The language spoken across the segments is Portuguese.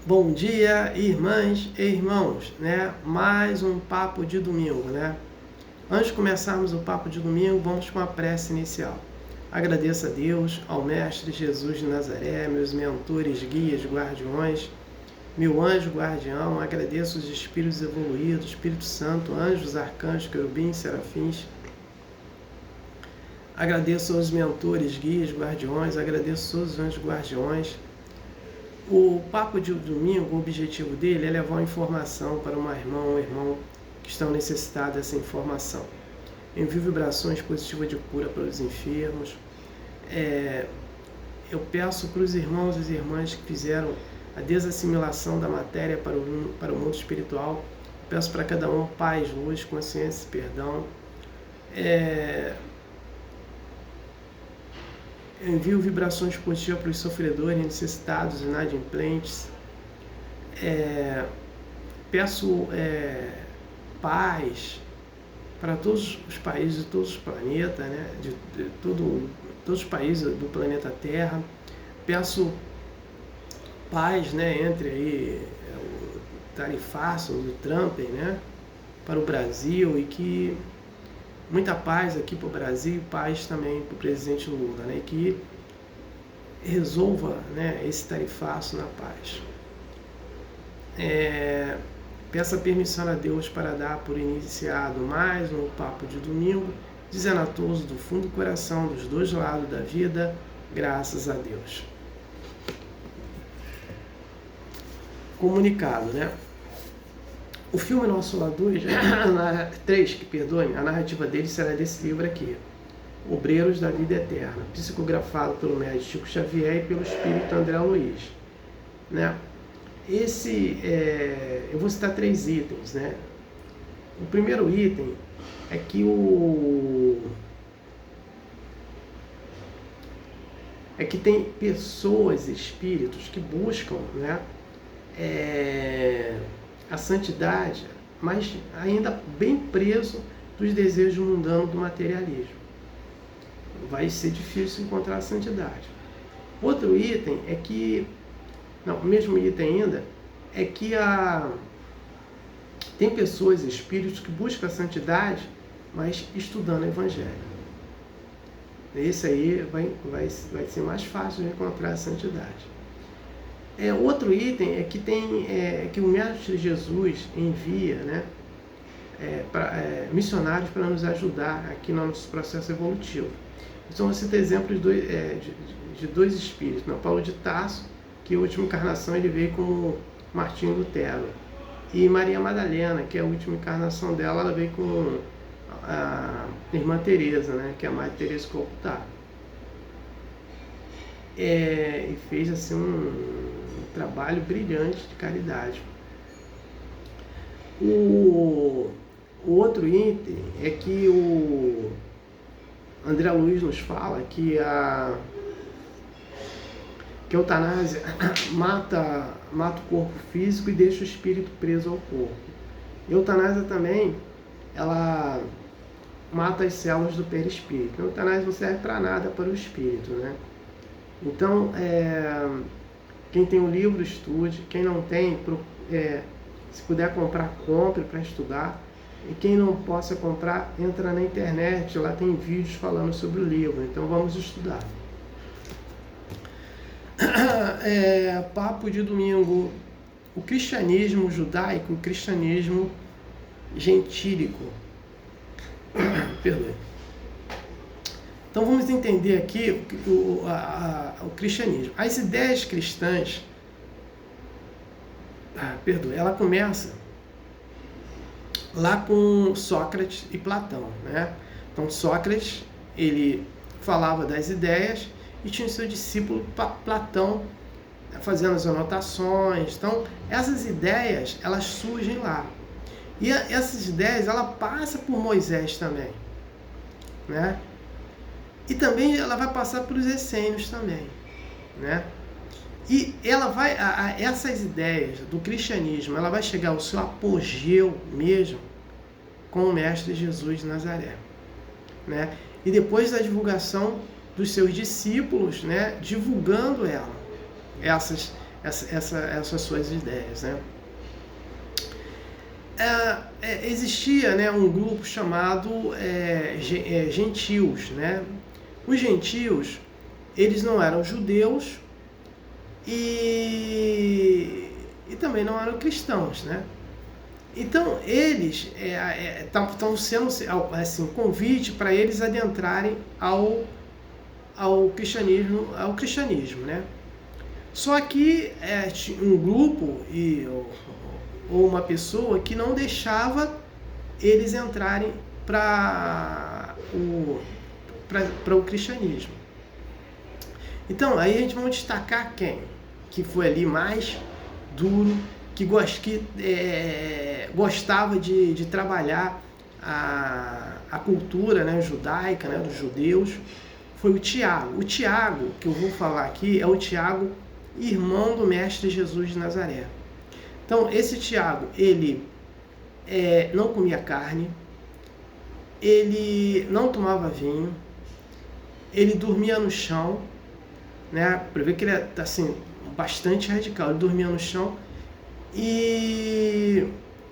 Bom dia, irmãs e irmãos, né? Mais um papo de domingo, né? Antes de começarmos o papo de domingo, vamos com a prece inicial. Agradeço a Deus, ao Mestre Jesus de Nazaré, meus mentores, guias, guardiões, meu anjo guardião. Agradeço os espíritos evoluídos, Espírito Santo, anjos, arcanjos, querubins, serafins. Agradeço aos mentores, guias, guardiões. Agradeço a todos os anjos guardiões. O papo de domingo, o objetivo dele é levar uma informação para uma irmã ou um irmão que estão necessitados dessa informação. Envio vibrações positivas de cura para os enfermos. Eu peço para os irmãos e irmãs que fizeram a desassimilação da matéria para o mundo espiritual. Peço para cada um paz, luz, consciência e perdão. Envio vibrações positivas para os sofredores, necessitados, inadimplentes. Peço paz para todos os países de todos os planetas, né? de todos os países do planeta Terra. Peço paz, né? Entre aí o tarifaço do Trump, né? Para o Brasil, e que muita paz aqui para o Brasil e paz também para o presidente Lula, né? Que resolva, né, esse tarifaço na paz. Peça permissão a Deus para dar por iniciado mais um papo de domingo, dizendo a todos do fundo do coração, dos dois lados da vida, graças a Deus. Comunicado, né? O filme Nosso Lar 3, a narrativa dele será desse livro aqui, Obreiros da Vida Eterna, psicografado pelo médico Chico Xavier e pelo espírito André Luiz, né? Eu vou citar 3 itens, né? O primeiro item é que tem pessoas, espíritos que buscam, né, a santidade, mas ainda bem preso dos desejos mundanos do materialismo. Vai ser difícil encontrar a santidade. Outro item é que, o mesmo item ainda, é que tem pessoas, espíritos que buscam a santidade, mas estudando o Evangelho. Esse aí vai ser mais fácil de encontrar a santidade. Outro item é que que o Mestre Jesus envia, né, missionários para nos ajudar aqui no nosso processo evolutivo. Então, você tem exemplos de 2 espíritos, né? Paulo de Tarso, que a última encarnação ele veio com Martinho Lutero, e Maria Madalena, que a última encarnação dela, ela veio com a irmã Teresa, né? Que é a Mãe Teresa Calcutá. E fez assim um trabalho brilhante de caridade. O outro item é que o André Luiz nos fala que a eutanásia mata o corpo físico e deixa o espírito preso ao corpo. A eutanásia também, ela mata as células do perispírito. A eutanásia não serve para nada para o espírito, né? Então, quem tem o livro, estude. Quem não tem, se puder comprar, compre para estudar. E quem não possa comprar, entra na internet, lá tem vídeos falando sobre o livro. Então vamos estudar. Papo de domingo. O cristianismo judaico e o cristianismo gentílico. Perdoe. Então vamos entender aqui o cristianismo. As ideias cristãs, ela começa lá com Sócrates e Platão, né? Então Sócrates, ele falava das ideias e tinha o seu discípulo Platão fazendo as anotações. Então essas ideias, elas surgem lá. E essas ideias, ela passa por Moisés também, né? E também ela vai passar pelos essênios também, né? E ela vai, essas ideias do cristianismo, ela vai chegar ao seu apogeu mesmo com o Mestre Jesus de Nazaré, né? E depois da divulgação dos seus discípulos, né, divulgando essas essas suas ideias, né? Existia, né, um grupo chamado gentios, né? Os gentios, eles não eram judeus e também não eram cristãos, né? Então eles estão sendo assim, convite para eles adentrarem ao cristianismo, né? Só que um grupo ou uma pessoa que não deixava eles entrarem para o cristianismo. Então, aí a gente vai destacar quem? Que foi ali mais duro, que gostava de trabalhar a cultura, né, judaica, né, dos judeus, foi o Tiago. O Tiago, que eu vou falar aqui, é o Tiago, irmão do Mestre Jesus de Nazaré. Então, esse Tiago, ele não comia carne, ele não tomava vinho, ele dormia no chão, né? Para ver que ele é assim, bastante radical. Ele dormia no chão e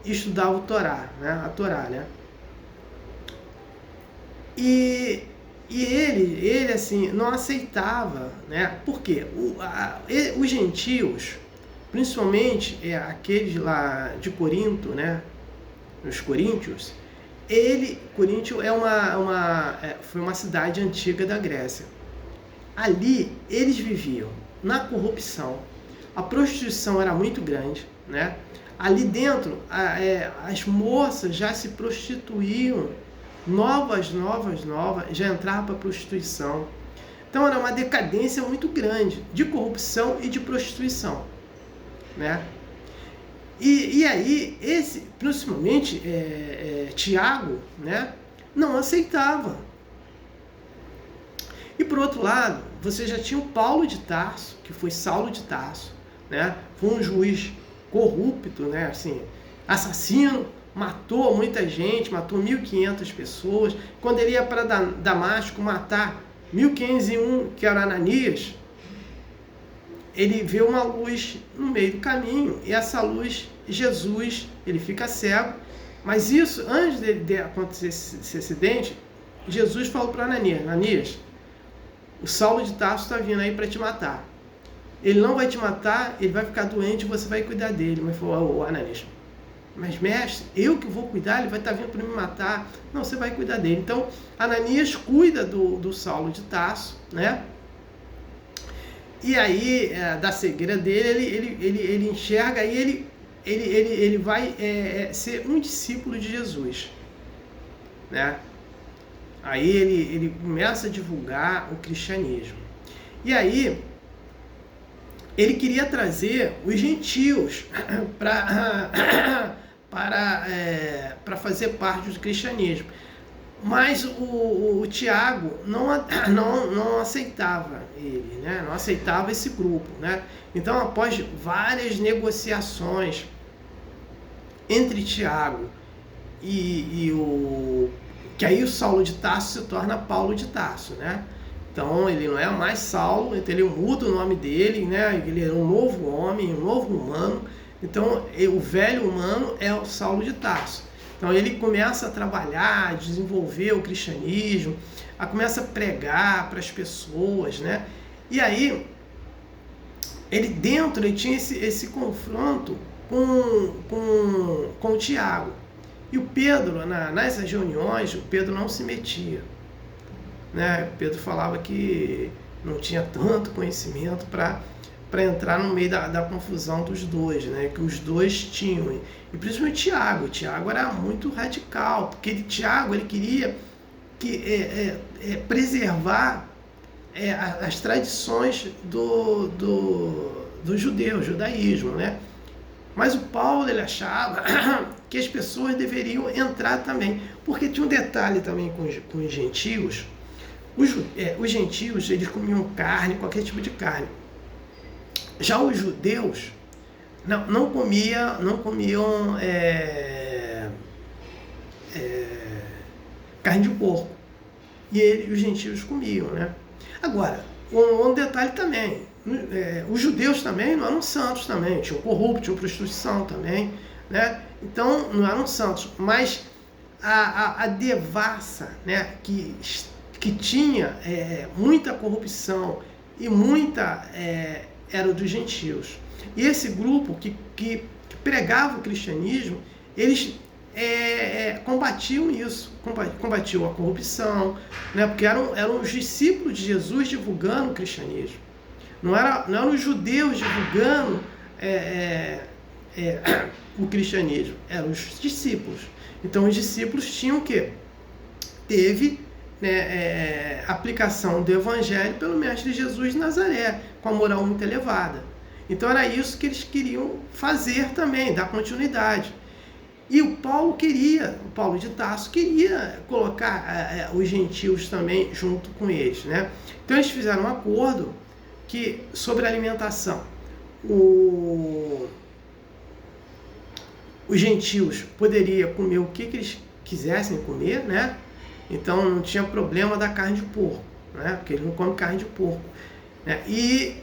estudava o Torá, né? A Torá, né? E ele assim, não aceitava, né? Por quê? Os gentios, principalmente aqueles lá de Corinto, né? Os coríntios, Coríntio foi uma cidade antiga da Grécia. Ali eles viviam na corrupção, a prostituição era muito grande, né? Ali dentro as moças já se prostituíam, novas, já entravam para a prostituição. Então era uma decadência muito grande de corrupção e de prostituição, né? E aí, principalmente Tiago, né, não aceitava. E por outro lado, você já tinha o Paulo de Tarso, que foi Saulo de Tarso, né? Foi um juiz corrupto, né? Assim, assassino, matou muita gente, matou 1.500 pessoas. Quando ele ia para Damasco matar 1.501, que era Ananias, ele vê uma luz no meio do caminho, e essa luz, Jesus, ele fica cego. Mas isso, antes de acontecer esse acidente, Jesus falou para Ananias: Ananias, o Saulo de Tarso está vindo aí para te matar. Ele não vai te matar, ele vai ficar doente e você vai cuidar dele. Mas falou: Ananias, mas mestre, eu que vou cuidar, ele vai estar vindo para me matar. Não, você vai cuidar dele. Então, Ananias cuida do Saulo de Tarso, né? E aí, da cegueira dele, ele enxerga e ele vai ser um discípulo de Jesus, né? Aí ele começa a divulgar o cristianismo. E aí, ele queria trazer os gentios para fazer parte do cristianismo. Mas o Tiago não aceitava ele, né? Não aceitava esse grupo, né? Então, após várias negociações entre Tiago que aí o Saulo de Tarso se torna Paulo de Tarso, né? Então ele não é mais Saulo, então ele muda o nome dele, né? Ele é um novo homem, um novo humano. Então o velho humano é o Saulo de Tarso. Então ele começa a trabalhar, a desenvolver o cristianismo, começa a pregar para as pessoas, né? E aí ele tinha esse confronto com o Tiago. E o Pedro, nessas reuniões, o Pedro não se metia, né? Pedro falava que não tinha tanto conhecimento para entrar no meio da confusão dos dois, né? Que os dois tinham. E principalmente Tiago. Tiago era muito radical, porque Tiago ele queria preservar as tradições do judaísmo, né? Mas o Paulo ele achava que as pessoas deveriam entrar também, porque tinha um detalhe também com os gentios. Os gentios eles comiam carne, qualquer tipo de carne. Já os judeus não comiam carne de porco. E os gentios comiam, né? Agora, um detalhe também, os judeus também não eram santos também, tinham corrupto, tinham prostituição também, né? Então não eram santos, mas a devassa, né, que tinha muita corrupção e muita era dos gentios. E esse grupo que pregava o cristianismo, eles combatiam isso, combatiam a corrupção, né? Porque eram os discípulos de Jesus divulgando o cristianismo. Não eram os judeus divulgando o cristianismo, eram os discípulos. Então os discípulos tinham que teve aplicação do evangelho pelo mestre Jesus de Nazaré, com a moral muito elevada. Então era isso que eles queriam fazer também, dar continuidade. E o Paulo de Tarso queria colocar os gentios também junto com eles, né? Então eles fizeram um acordo sobre alimentação. Os gentios poderiam comer o que eles quisessem comer, né? Então não tinha problema da carne de porco, né? Porque eles não comem carne de porco, né? E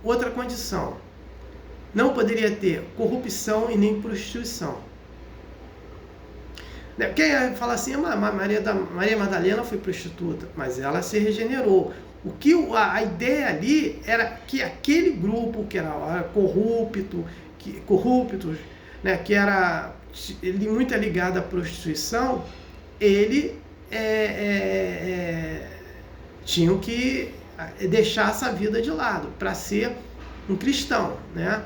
outra condição, não poderia ter corrupção e nem prostituição. Quem fala assim, Maria Madalena foi prostituta, mas ela se regenerou. A ideia ali era que aquele grupo que era corruptos, né, que era muito ligado à prostituição, ele tinham que deixar essa vida de lado para ser um cristão, né?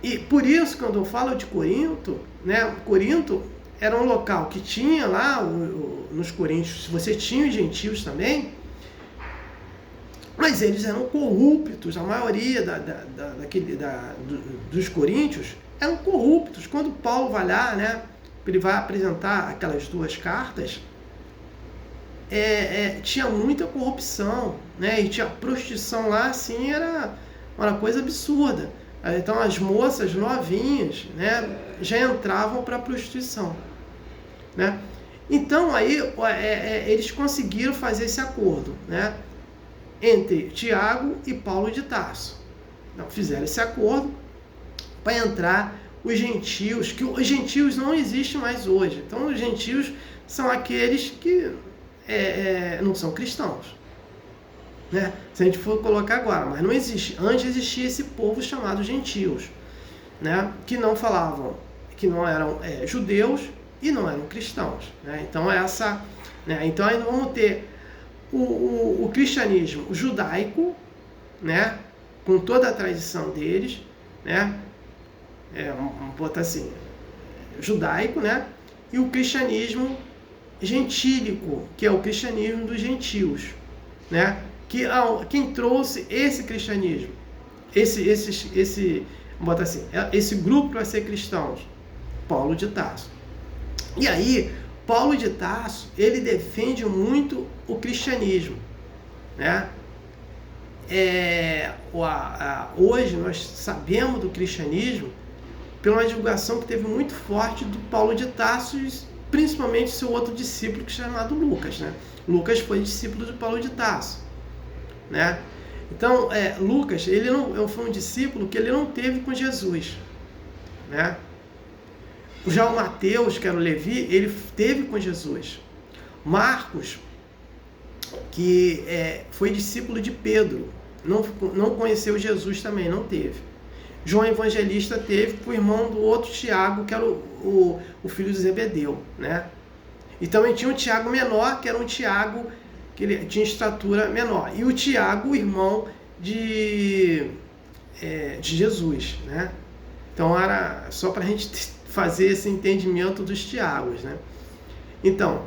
E por isso, quando eu falo de Corinto, né, Corinto era um local que tinha lá nos coríntios, você tinha os gentios também, mas eles eram corruptos. A maioria dos coríntios eram corruptos. Quando Paulo vai lá, né, ele vai apresentar aquelas 2 cartas, tinha muita corrupção, né? E tinha prostituição lá, assim, era uma coisa absurda. Então as moças novinhas, né, já entravam para a prostituição, né? Então aí eles conseguiram fazer esse acordo, né, entre Tiago e Paulo de Tarso. Então fizeram esse acordo para entrar os gentios, que os gentios não existem mais hoje. Então os gentios são aqueles que não são cristãos, né? Se a gente for colocar agora, mas não existe. Antes existia esse povo chamado gentios, né? Que não falavam, que não eram judeus e não eram cristãos, né? Então né? Então aí vamos ter o cristianismo judaico, né? Com toda a tradição deles, né? Vamos botar assim, judaico, né? E o cristianismo gentílico, que é o cristianismo dos gentios, né? Quem trouxe esse cristianismo, vamos botar assim, esse grupo para ser cristãos? Paulo de Tarso. E aí, Paulo de Tarso, ele defende muito o cristianismo, né? Hoje nós sabemos do cristianismo pela divulgação que teve muito forte do Paulo de Tarso, principalmente seu outro discípulo, chamado Lucas, né? Lucas foi discípulo de Paulo de Tarso, né? Então, Lucas, ele foi um discípulo que ele não teve com Jesus, né? Já o Mateus, que era o Levi, ele teve com Jesus. Marcos, que foi discípulo de Pedro, não conheceu Jesus também, não teve. João Evangelista teve com o irmão do outro Tiago, que era o filho de Zebedeu, né? E também tinha um Tiago menor, que era um Tiago que ele tinha estatura menor. E o Tiago, irmão de Jesus, né? Então era só para a gente fazer esse entendimento dos Tiagos, né? Então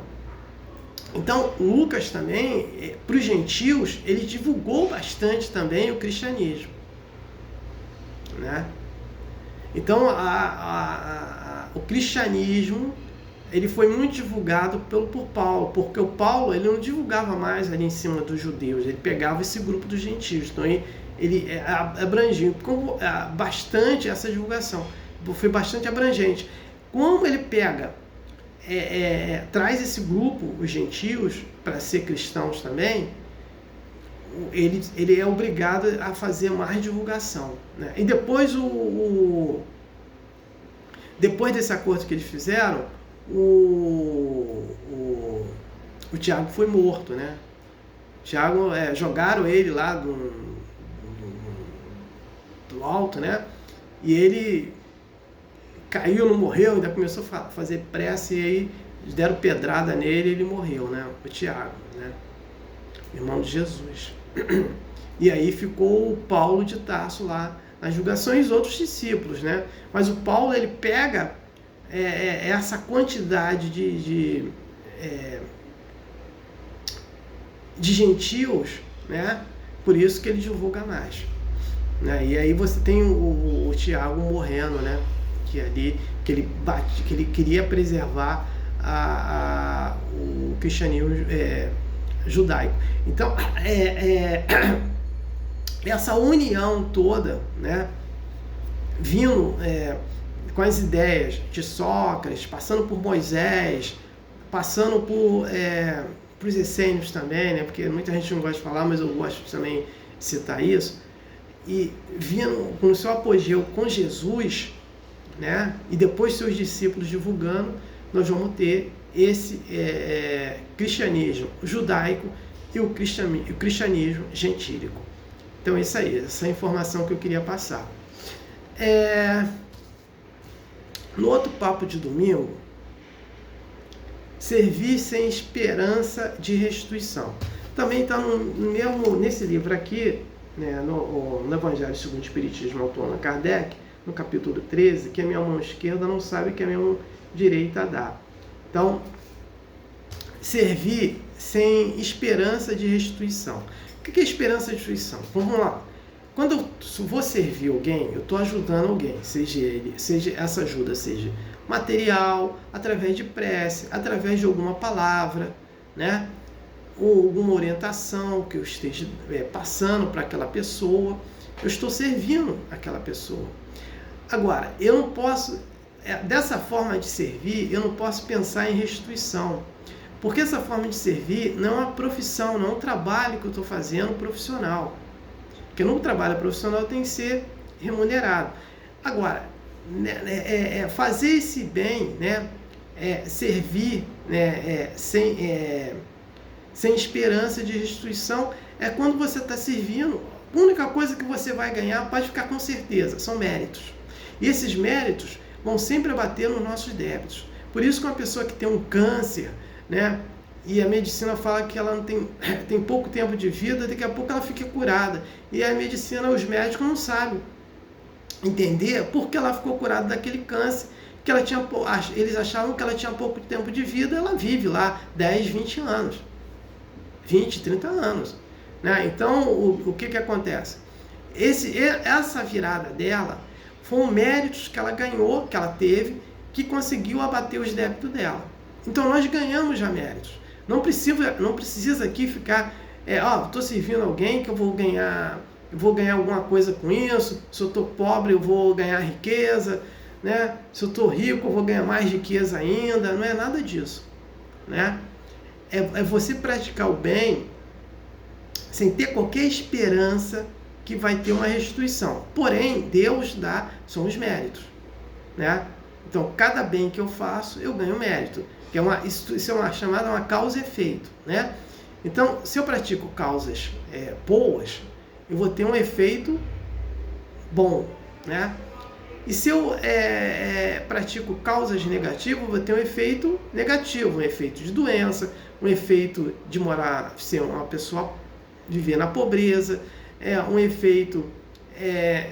Lucas também, para os gentios, ele divulgou bastante também o cristianismo, né? Então o cristianismo, ele foi muito divulgado por Paulo, porque o Paulo, ele não divulgava mais ali em cima dos judeus, ele pegava esse grupo dos gentios, então ele abrangiu bastante essa divulgação, foi bastante abrangente. Como ele pega traz esse grupo, os gentios, para ser cristãos também, ele é obrigado a fazer mais divulgação, né? E depois depois desse acordo que eles fizeram, o Tiago foi morto, né? Tiago, jogaram ele lá do alto, né? E ele caiu, não morreu, ainda começou a fazer prece, e aí deram pedrada nele e ele morreu, né? O Tiago, né? Irmão de Jesus. E aí ficou o Paulo de Tarso lá nas julgações, outros discípulos, né? Mas o Paulo, ele pega essa quantidade de gentios, né? Por isso que ele divulga mais, né? E aí você tem o Tiago morrendo, né? Que ele queria preservar o cristianismo judaico. Então, essa união toda, né? Vindo com as ideias de Sócrates, passando por Moisés, passando por os essênios também, né? Porque muita gente não gosta de falar, mas eu gosto também de citar isso. E vindo com o seu apogeu com Jesus, né? E depois seus discípulos divulgando, nós vamos ter esse cristianismo judaico e o cristianismo gentílico. Então, isso aí, essa informação que eu queria passar. No outro papo de domingo, servir sem esperança de restituição. Também está nesse livro aqui, né, no Evangelho segundo o Espiritismo, autor Allan Kardec, no capítulo 13, que a minha mão esquerda não sabe que a minha mão direita dá. Então, servir sem esperança de restituição. O que é esperança de restituição? Vamos lá. Quando eu vou servir alguém, eu estou ajudando alguém, seja essa ajuda seja material, através de prece, através de alguma palavra, né? Ou alguma orientação que eu esteja passando para aquela pessoa, eu estou servindo aquela pessoa. Agora, eu não posso, dessa forma de servir, eu não posso pensar em restituição, porque essa forma de servir não é uma profissão, não é um trabalho que eu estou fazendo profissional. Porque no trabalho profissional tem que ser remunerado. Agora, fazer esse bem, né, servir, né, sem esperança de restituição, é quando você está servindo, a única coisa que você vai ganhar, pode ficar com certeza, são méritos. E esses méritos vão sempre abater nos nossos débitos. Por isso que uma pessoa que tem um câncer, né, e a medicina fala que ela não tem pouco tempo de vida, daqui a pouco ela fica curada. E a medicina, os médicos não sabem entender por que ela ficou curada daquele câncer, que eles achavam que ela tinha pouco tempo de vida, ela vive lá 10, 20 anos, 20, 30 anos. Né? Então, o que acontece? Essa virada dela foram méritos que ela ganhou, que ela teve, que conseguiu abater os débitos dela. Então, nós ganhamos já méritos. Não precisa aqui ficar, estou servindo alguém que eu vou ganhar alguma coisa com isso. Se eu estou pobre, eu vou ganhar riqueza, né? Se eu estou rico, eu vou ganhar mais riqueza ainda. Não é nada disso, né? É você praticar o bem sem ter qualquer esperança que vai ter uma restituição. Porém, Deus dá, são os méritos, né? Então, cada bem que eu faço, eu ganho mérito. Isso é chamada uma causa e efeito, né? Então, se eu pratico causas boas, eu vou ter um efeito bom, né? E se eu pratico causas negativas, eu vou ter um efeito negativo, um efeito de doença, um efeito de ser uma pessoa, viver na pobreza, um efeito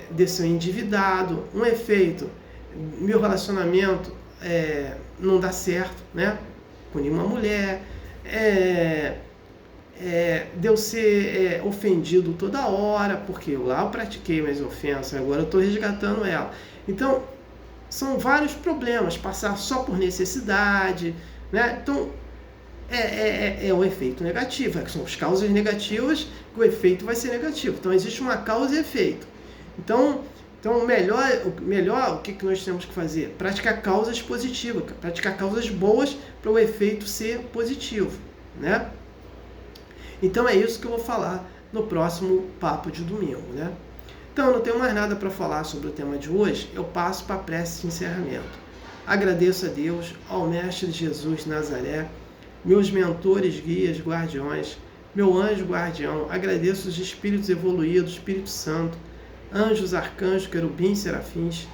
de ser endividado, um efeito, meu relacionamento não dá certo, né? Com nenhuma mulher, de eu ser ofendido toda hora, porque lá eu pratiquei minhas ofensas, agora eu estou resgatando ela. Então, são vários problemas, passar só por necessidade, né? Então, é o efeito negativo, são as causas negativas, que o efeito vai ser negativo. Então, existe uma causa e efeito. Então, Então, o que nós temos que fazer? Praticar causas positivas, praticar causas boas para o efeito ser positivo, né? Então, é isso que eu vou falar no próximo papo de domingo, né? Então, eu não tenho mais nada para falar sobre o tema de hoje, eu passo para a prece de encerramento. Agradeço a Deus, ao Mestre Jesus Nazaré, meus mentores, guias, guardiões, meu anjo guardião, agradeço os espíritos evoluídos, Espírito Santo, anjos, arcanjos, querubins, serafins,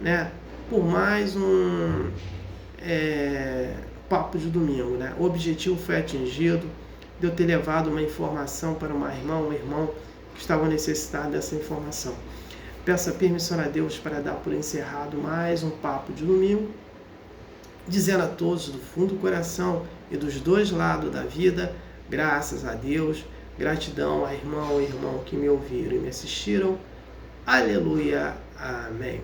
né? Por mais um papo de domingo, né? O objetivo foi atingido, de eu ter levado uma informação para um irmão que estava necessitado dessa informação. Peço a permissão a Deus para dar por encerrado mais um papo de domingo, dizendo a todos do fundo do coração e dos dois lados da vida, graças a Deus, gratidão a irmão e irmão que me ouviram e me assistiram. Aleluia. Amém.